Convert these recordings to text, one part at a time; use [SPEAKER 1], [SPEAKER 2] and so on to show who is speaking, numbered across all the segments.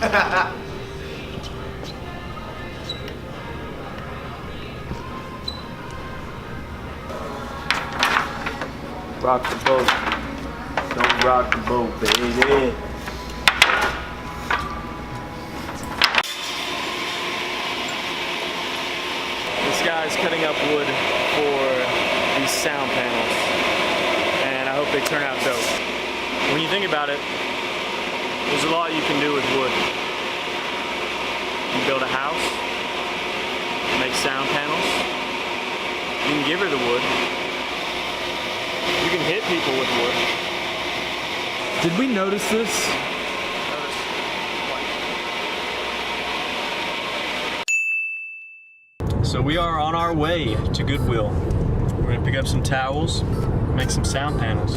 [SPEAKER 1] Rock the boat. Don't rock the boat, baby. This guy's cutting up wood for these sound panels, and I hope they turn out dope. When you think about it, there's a lot you can do with wood. You can build a house, make sound panels, you can give her the wood, you can hit people with wood.
[SPEAKER 2] Did we notice this?
[SPEAKER 1] So we are on our way to Goodwill. We're gonna pick up some towels, make some sound panels.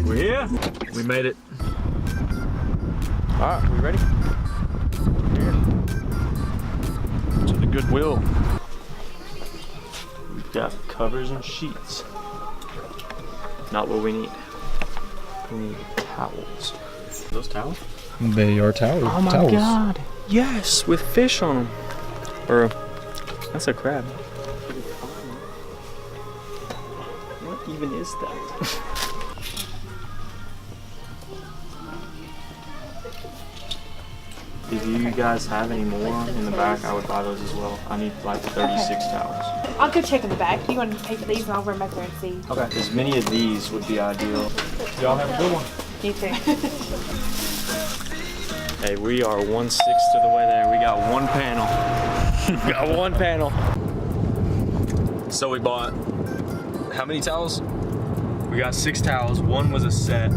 [SPEAKER 1] We're here. We made it. All right, we ready? Here. To the Goodwill. We've got covers and sheets. Not what we need. We need towels. Are those towels?
[SPEAKER 2] They are towels.
[SPEAKER 1] Oh my God. Yes, with fish on them. Or, that's a crab. What even is that? If you guys have any more in the back, I would buy those as well. I need like 36 towels.
[SPEAKER 3] I'll go check in the back. You want to pay for these and I'll run back there and see.
[SPEAKER 1] Okay. As many of these would be ideal. Y'all have a good one.
[SPEAKER 3] You too.
[SPEAKER 1] Hey, we are 1/6 of the way there. We got one panel. We got one panel.
[SPEAKER 4] So we bought how many towels?
[SPEAKER 1] We got 6 towels. One was a set.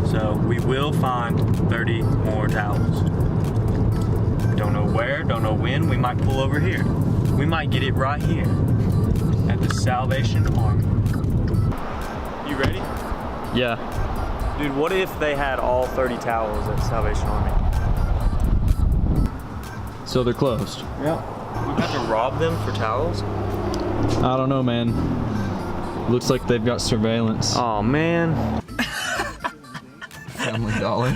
[SPEAKER 1] So we will find 30 more towels. Don't know where, don't know when. We might pull over here. We might get it right here at the Salvation Army. You ready?
[SPEAKER 2] Yeah.
[SPEAKER 1] Dude, what if they had all 30 towels at Salvation Army?
[SPEAKER 2] So they're closed.
[SPEAKER 1] Yeah. We have to rob them for towels?
[SPEAKER 2] I don't know, man. Looks like they've got surveillance.
[SPEAKER 1] Oh man.
[SPEAKER 4] Family Dollar.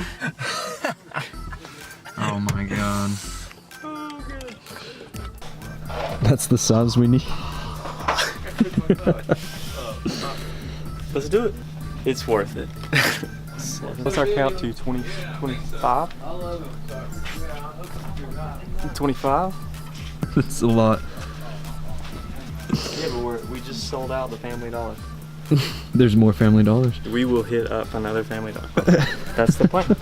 [SPEAKER 4] Oh my God.
[SPEAKER 2] That's the size we need.
[SPEAKER 1] Let's do it. It's worth it. What's our count to? 20, 25? 25?
[SPEAKER 2] That's a lot.
[SPEAKER 1] Yeah, but we just sold out the Family Dollar.
[SPEAKER 2] There's more Family Dollars.
[SPEAKER 1] We will hit up another Family Dollar. That's the plan.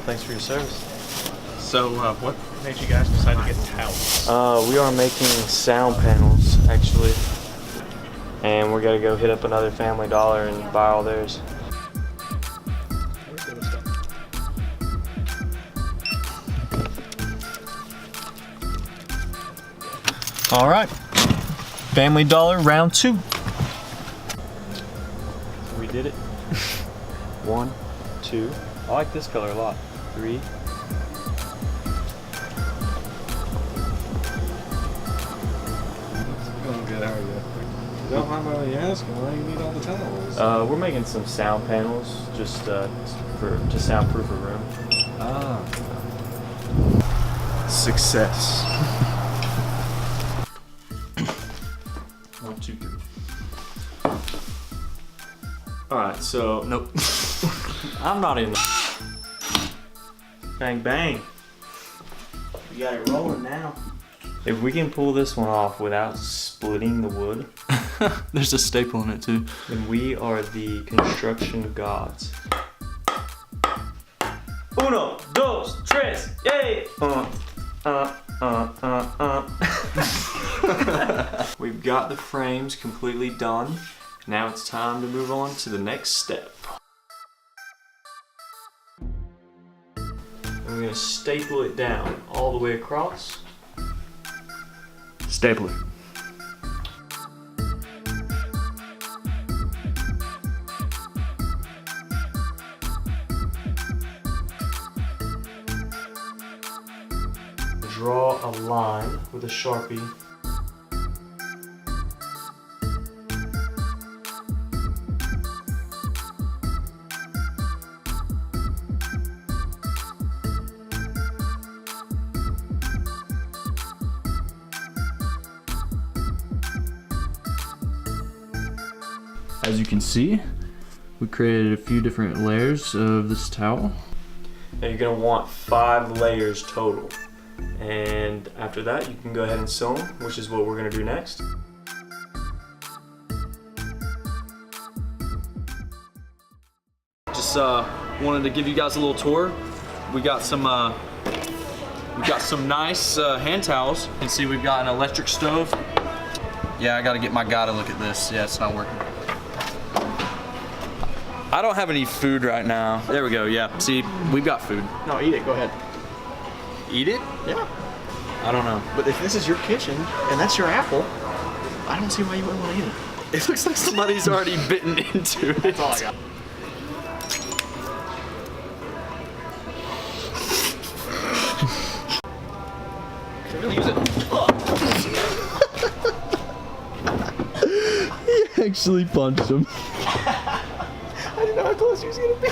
[SPEAKER 1] Thanks for your service.
[SPEAKER 4] So what made you guys decide to get towels?
[SPEAKER 1] We are making sound panels, actually. And we're gonna go hit up another Family Dollar and buy all theirs. All right, Family Dollar round 2. We did it. 1, 2. I like this color a lot. 3.
[SPEAKER 4] Going good, how are you? Don't mind my asking, why do you need all the towels?
[SPEAKER 1] We're making some sound panels just to soundproof a room.
[SPEAKER 4] Ah. Success.
[SPEAKER 1] 1, 2, 3. All right, so nope. I'm not in. Bang bang. We got it rolling now. If we can pull this one off without splitting the wood,
[SPEAKER 2] There's a staple in it too.
[SPEAKER 1] then we are the construction gods. 1, 2, 3, yay! We've got the frames completely done. Now it's time to move on to the next step. I'm gonna staple it down all the way across.
[SPEAKER 2] Stapler.
[SPEAKER 1] Draw a line with a Sharpie.
[SPEAKER 2] As you can see, we created a few different layers of this towel.
[SPEAKER 1] Now you're gonna want 5 layers total. And after that, you can go ahead and sew them, which is what we're gonna do next.
[SPEAKER 2] Just wanted to give you guys a little tour. We got some nice hand towels. You can see we've got an electric stove. Yeah, I gotta get my guy to look at this. Yeah, it's not working. I don't have any food right now. There we go, yeah. See, we've got food.
[SPEAKER 5] No, eat it. Go ahead.
[SPEAKER 2] Eat it?
[SPEAKER 5] Yeah.
[SPEAKER 2] I don't know.
[SPEAKER 5] But if this is your kitchen and that's your apple, I don't see why you wouldn't want to eat it.
[SPEAKER 2] It looks like somebody's already bitten into it.
[SPEAKER 5] That's all I got. Can I really use it?
[SPEAKER 2] He actually punched him.
[SPEAKER 5] I didn't know how close he was gonna be.